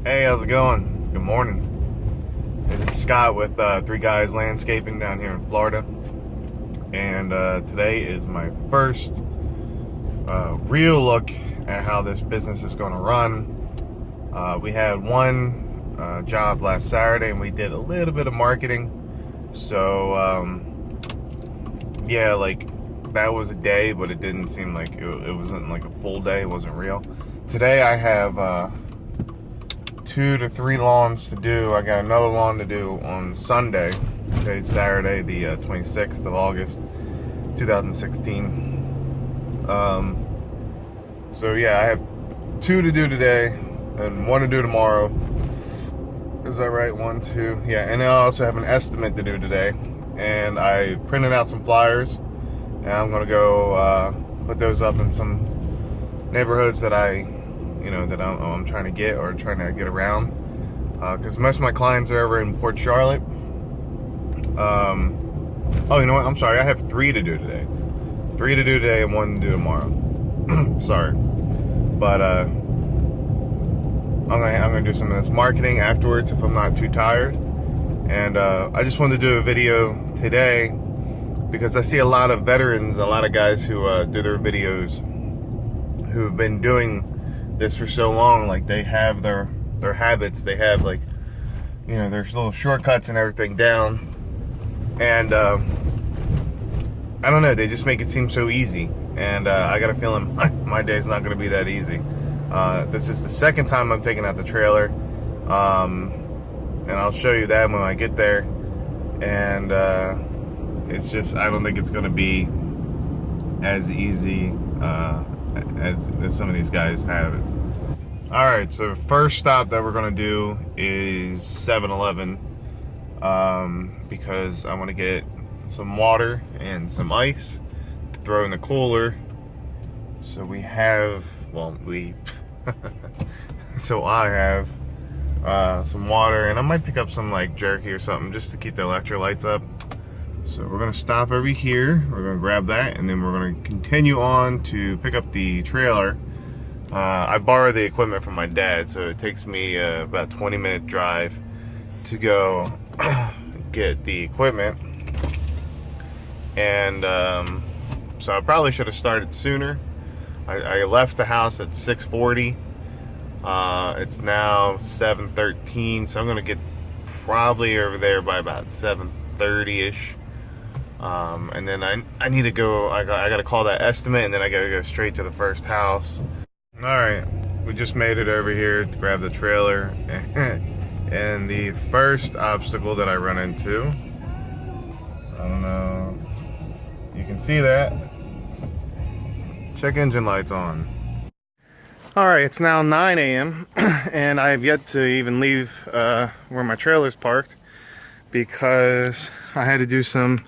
Hey, how's it going? Good morning. This is Scott with Three Guys Landscaping down here in Florida. And today is my first real look at how this business is going to run. We had one job last Saturday and we did a little bit of marketing. So, yeah, like that was a day, but it didn't seem like it wasn't like a full day. It wasn't real. Today I have 2 to 3 lawns to do. I got another lawn to do on Sunday. Today's Saturday, the 26th of August, 2016. So yeah, I have 2 to do today and 1 to do tomorrow. Is that right? 1, 2. Yeah, and I also have an estimate to do today. And I printed out some flyers, and I'm gonna go put those up in some neighborhoods that I'm trying to get or trying to get around, because most of my clients are over in Port Charlotte. Oh, you know what? I'm sorry. I have 3 to do today. 3 to do today and 1 to do tomorrow. Sorry, but I'm gonna do some of this marketing afterwards if I'm not too tired. And I just wanted to do a video today because I see a lot of veterans, a lot of guys who do their videos, who've been doing this for so long. Like, they have their habits, they have, like, you know, their little shortcuts and everything down, and I don't know, they just make it seem so easy. And I got a feeling my day's not going to be that easy. This is the second time I'm taking out the trailer, and I'll show you that when I get there. And it's just, I don't think it's going to be as easy as some of these guys have it. Alright, so first stop that we're going to do is 7-Eleven, because I want to get some water and some ice to throw in the cooler. So we have, well, so I have some water, and I might pick up some like jerky or something just to keep the electrolytes up. So we're gonna stop over here, we're gonna grab that, and then we're gonna continue on to pick up the trailer. I borrowed the equipment from my dad, so it takes me about a 20-minute drive to go get the equipment. And so I probably should have started sooner. I left the house at 6:40. It's now 7:13, so I'm gonna get probably over there by about 7:30ish. And then I need to go, I gotta call that estimate, and then I gotta go straight to the first house. Alright, we just made it over here to grab the trailer. And the first obstacle that I run into, I don't know, you can see that. Check engine lights on. Alright, it's now 9 a.m. and I have yet to even leave where my trailer's parked, because I had to do some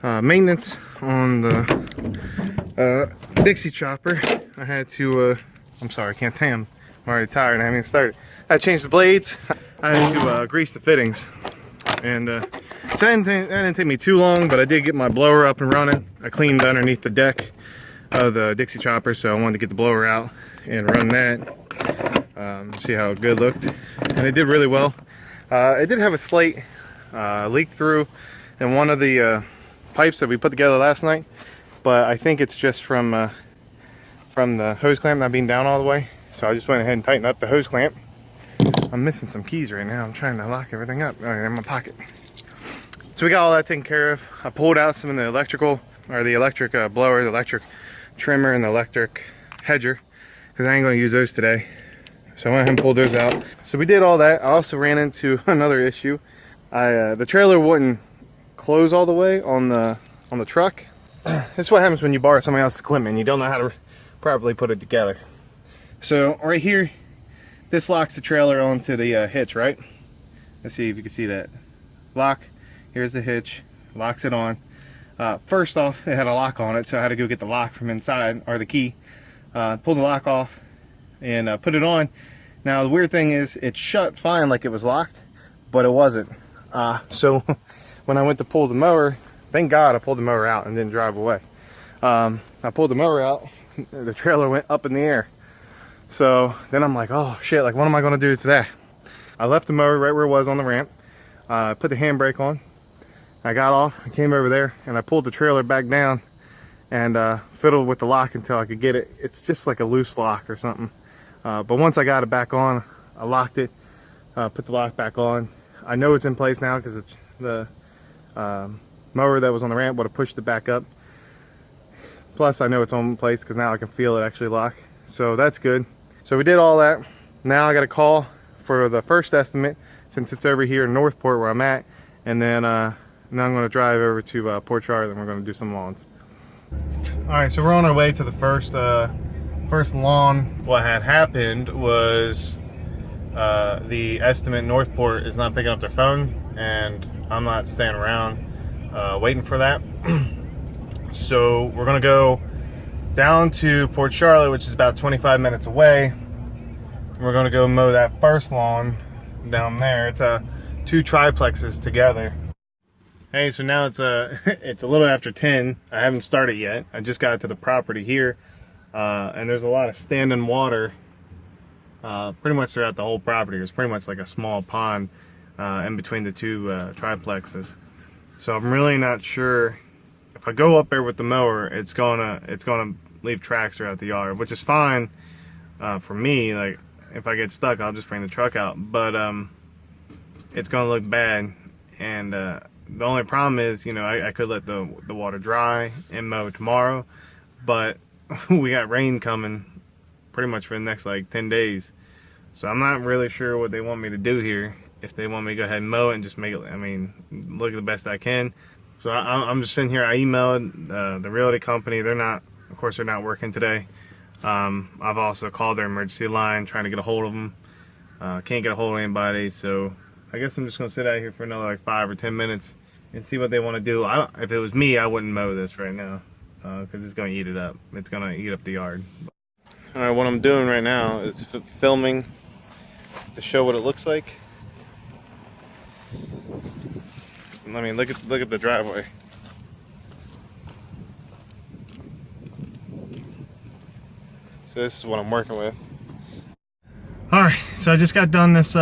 maintenance on the Dixie chopper. I had to, I'm sorry, I can't tell you, I'm already tired and I haven't even started. I changed the blades, I had to grease the fittings. And so that didn't take me too long, but I did get my blower up and running. I cleaned underneath the deck of the Dixie chopper, so I wanted to get the blower out and run that. See how good it looked. And it did really well. It did have a slight leak through in one of the pipes that we put together last night, but I think it's just from the hose clamp not being down all the way. So I just went ahead and tightened up the hose clamp. I'm missing some keys right now. I'm trying to lock everything up. All right, in my pocket. So we got all that taken care of. I pulled out some of the electrical, or the electric blower, the electric trimmer, and the electric hedger, because I ain't going to use those today. So I went ahead and pulled those out. So we did all that. I also ran into another issue. The trailer wouldn't close all the way on the truck. This is what happens when you borrow somebody else's equipment and you don't know how to properly put it together. So right here, this locks the trailer onto the hitch, right? Let's see if you can see that. Lock, here's the hitch, locks it on. First off, it had a lock on it, so I had to go get the lock from inside, or the key. Pull the lock off and put it on. Now the weird thing is, it shut fine like it was locked, but it wasn't. So when I went to pull the mower, thank God I pulled the mower out and didn't drive away. I pulled the mower out, the trailer went up in the air. So then I'm like, oh shit, like what am I gonna do today? I left the mower right where it was on the ramp. Put the handbrake on. I got off, I came over there, and I pulled the trailer back down and fiddled with the lock until I could get it. It's just like a loose lock or something. But once I got it back on, I locked it, put the lock back on. I know it's in place now because the mower that was on the ramp would have pushed it back up. Plus I know it's on place because now I can feel it actually lock. So that's good. So we did all that. Now I got a call for the first estimate since it's over here in Northport where I'm at. And then now I'm going to drive over to Port Charlotte and we're going to do some lawns. All right, so we're on our way to the first lawn. What had happened was the estimate in Northport is not picking up their phone, and I'm not staying around waiting for that. So we're gonna go down to Port Charlotte, which is about 25 minutes away. We're gonna go mow that first lawn down there. It's two triplexes together. Hey, so now it's it's a little after 10. I haven't started yet. I just got to the property here, and there's a lot of standing water pretty much throughout the whole property. There's pretty much like a small pond in between the two triplexes. So I'm really not sure if I go up there with the mower, it's gonna leave tracks throughout the yard, which is fine for me. Like if I get stuck, I'll just bring the truck out. But it's gonna look bad, and the only problem is, you know, I could let the water dry and mow tomorrow, but we got rain coming pretty much for the next like 10 days. So I'm not really sure what they want me to do here. If they want me to go ahead and mow it and just make it, I mean, look at the best I can. So I'm just sitting here. I emailed the realty company. They're not, of course, they're not working today. I've also called their emergency line trying to get a hold of them. Can't get a hold of anybody, so I guess I'm just gonna sit out here for another like 5 or 10 minutes and see what they want to do. If it was me, I wouldn't mow this right now because it's gonna eat it up. It's gonna eat up the yard. All right, what I'm doing right now is filming to show what it looks like. I mean, look at the driveway. So this is what I'm working with. All right, so I just got done this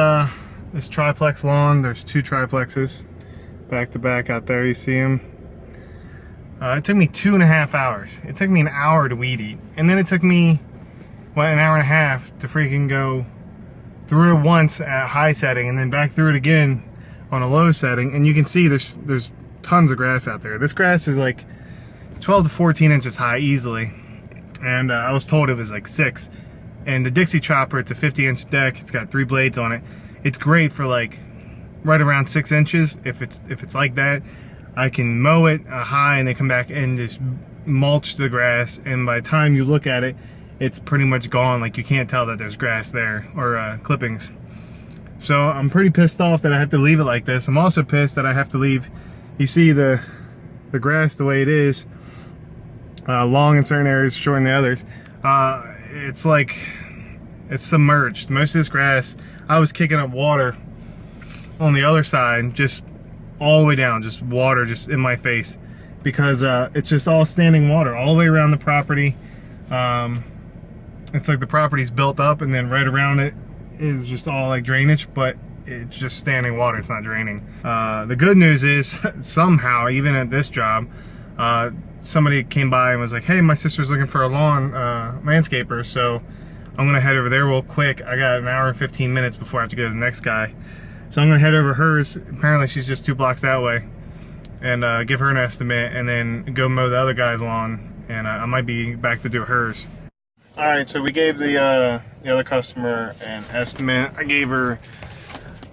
this triplex lawn. There's two triplexes back to back out there. You see them. It took me 2.5 hours. It took me an hour to weed eat, and then it took me an hour and a half to freaking go through it once at high setting and then back through it again on a low setting. And you can see there's tons of grass out there. This grass is like 12 to 14 inches high easily, and I was told it was like 6. And the Dixie chopper, it's a 50-inch deck. It's got 3 blades on it. It's great for like right around 6 inches. If it's like that, I can mow it high and then come back and just mulch the grass, and by the time you look at it, it's pretty much gone. Like you can't tell that there's grass there or clippings. So I'm pretty pissed off that I have to leave it like this. I'm also pissed that I have to leave, you see the grass the way it is, long in certain areas, short in the others. It's like it's submerged. Most of this grass, I was kicking up water on the other side, just all the way down, just water just in my face, because it's just all standing water all the way around the property. It's like the property's built up and then right around it is just all like drainage, but it's just standing water, it's not draining. The good news is somehow, even at this job, somebody came by and was like, hey, my sister's looking for a lawn landscaper, so I'm gonna head over there real quick. I got an hour and 15 minutes before I have to go to the next guy. So I'm gonna head over hers. Apparently she's just 2 blocks that way, and give her an estimate and then go mow the other guy's lawn, and I might be back to do hers. All right, so we gave the other customer an estimate. I gave her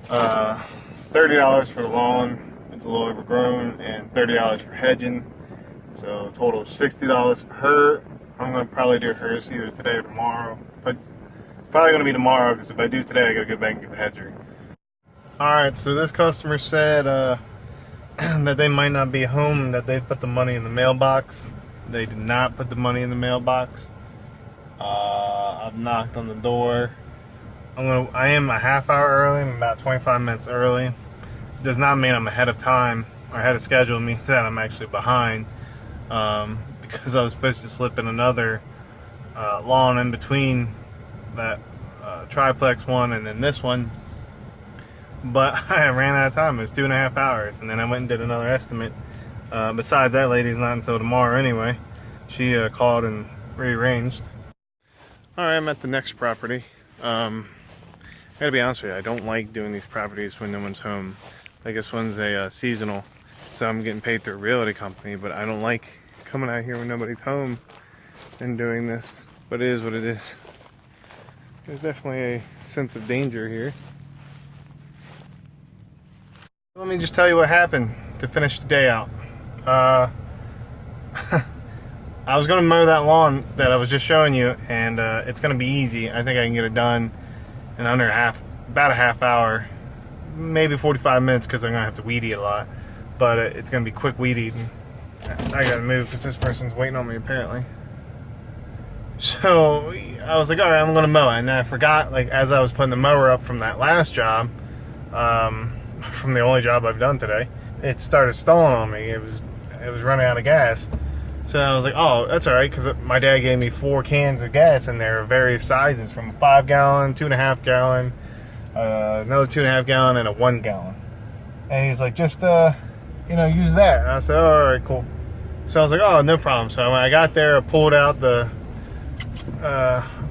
$30 for the lawn. It's a little overgrown, and $30 for hedging. So a total of $60 for her. I'm gonna probably do hers either today or tomorrow. But it's probably gonna be tomorrow, because if I do today, I gotta go back and get the hedger. All right, so this customer said that they might not be home, that they put the money in the mailbox. They did not put the money in the mailbox. I've knocked on the door. I am a half hour early. I'm about 25 minutes early. Does not mean I'm ahead of time or ahead of schedule. It means that I'm actually behind, because I was supposed to slip in another lawn in between that triplex one and then this one, but I ran out of time. It was 2.5 hours, and then I went and did another estimate. Besides, that lady's not until tomorrow anyway. She called and rearranged. All right, I'm at the next property. I gotta be honest with you, I don't like doing these properties when no one's home. Like this one's a seasonal, so I'm getting paid through a realty company, but I don't like coming out here when nobody's home and doing this. But it is what it is. There's definitely a sense of danger here. Let me just tell you what happened to finish the day out. I was going to mow that lawn that I was just showing you, and it's going to be easy. I think I can get it done in under about a half hour, maybe 45 minutes, because I'm going to have to weed eat a lot. But it's going to be quick weed eating. I got to move because this person's waiting on me apparently. So I was like, all right, I'm going to mow it. And then I forgot, like, as I was putting the mower up from that last job, from the only job I've done today, it started stalling on me. It was running out of gas. So I was like, oh, that's all right, because my dad gave me 4 cans of gas, and they're various sizes, from a 5 gallon, 2.5 gallon, another 2.5 gallon, and a 1 gallon. And he's like, just use that. And I said, oh, all right, cool. So I was like, oh, no problem. So when I got there, I pulled out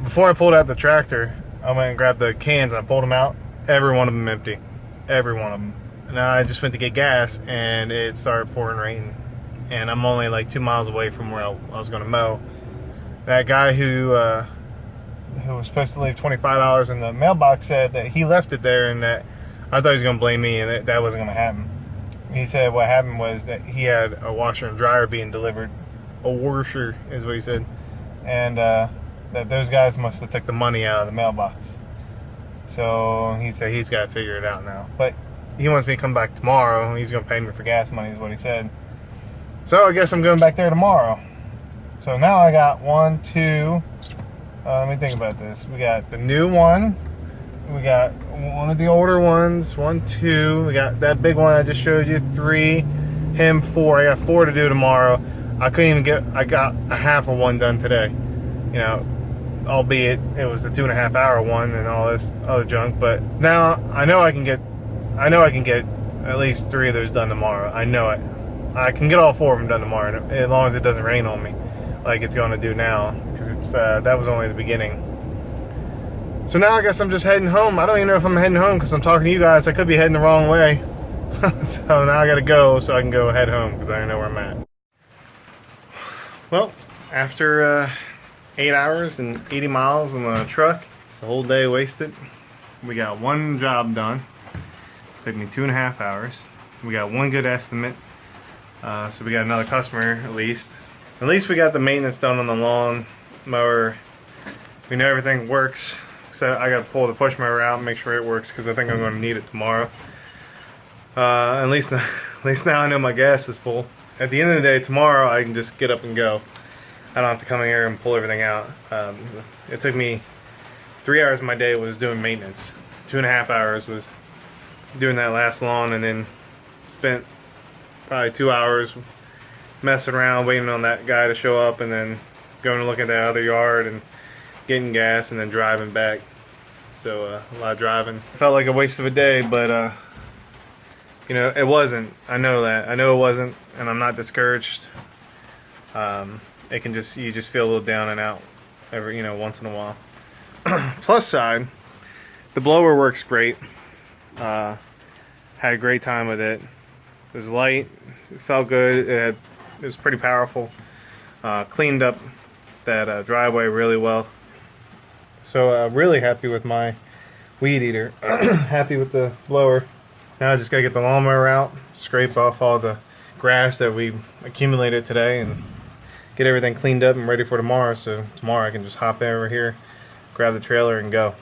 before I pulled out the tractor, I went and grabbed the cans, and I pulled them out. Every one of them empty. Every one of them. And I just went to get gas, and it started pouring rain. And I'm only like 2 miles away from where I was going to mow. That guy who was supposed to leave $25 in the mailbox said that he left it there, and that I thought he was going to blame me, and that wasn't going to happen. He said what happened was that he had a washer and dryer being delivered. A washer is what he said. And that those guys must have took the money out of the mailbox. So he said he's got to figure it out now. But he wants me to come back tomorrow. He's going to pay me for gas money is what he said. So I guess I'm going back there tomorrow. So now I got 1, 2. Let me think about this. We got the new one. We got one of the older ones. 1, 2. We got that big one I just showed you. 3. Him 4. I got 4 to do tomorrow. I got a half of one done today. You know, albeit it was the 2.5 hour one and all this other junk. But now I know I can get at least 3 of those done tomorrow. I know it. I can get all 4 of them done tomorrow, as long as it doesn't rain on me, like it's going to do now, because it's that was only the beginning. So now I guess I'm just heading home. I don't even know if I'm heading home because I'm talking to you guys. I could be heading the wrong way. So now I got to go so I can go head home because I don't know where I'm at. Well, after 8 hours and 80 miles on the truck, it's a whole day wasted. We got 1 job done. It took me 2.5 hours. We got 1 good estimate. So we got another customer at least. At least we got the maintenance done on the lawn mower. We know everything works. So I got to pull the push mower out and make sure it works because I think I'm going to need it tomorrow. At least now I know my gas is full. At the end of the day, tomorrow I can just get up and go. I don't have to come in here and pull everything out. It took me 3 hours of my day was doing maintenance. 2.5 hours was doing that last lawn, and then spent probably 2 hours messing around waiting on that guy to show up, and then going to look at the other yard and getting gas, and then driving back. So a lot of driving. Felt like a waste of a day, but it wasn't. I know that. I know it wasn't, and I'm not discouraged. It can you just feel a little down and out every once in a while. Plus side, the blower works great. Had a great time with it. It was light, it felt good, it was pretty powerful. Cleaned up that driveway really well. So really happy with my weed eater. Happy with the blower. Now I just gotta get the lawnmower out, scrape off all the grass that we accumulated today, and get everything cleaned up and ready for tomorrow. So tomorrow I can just hop over here, grab the trailer, and go.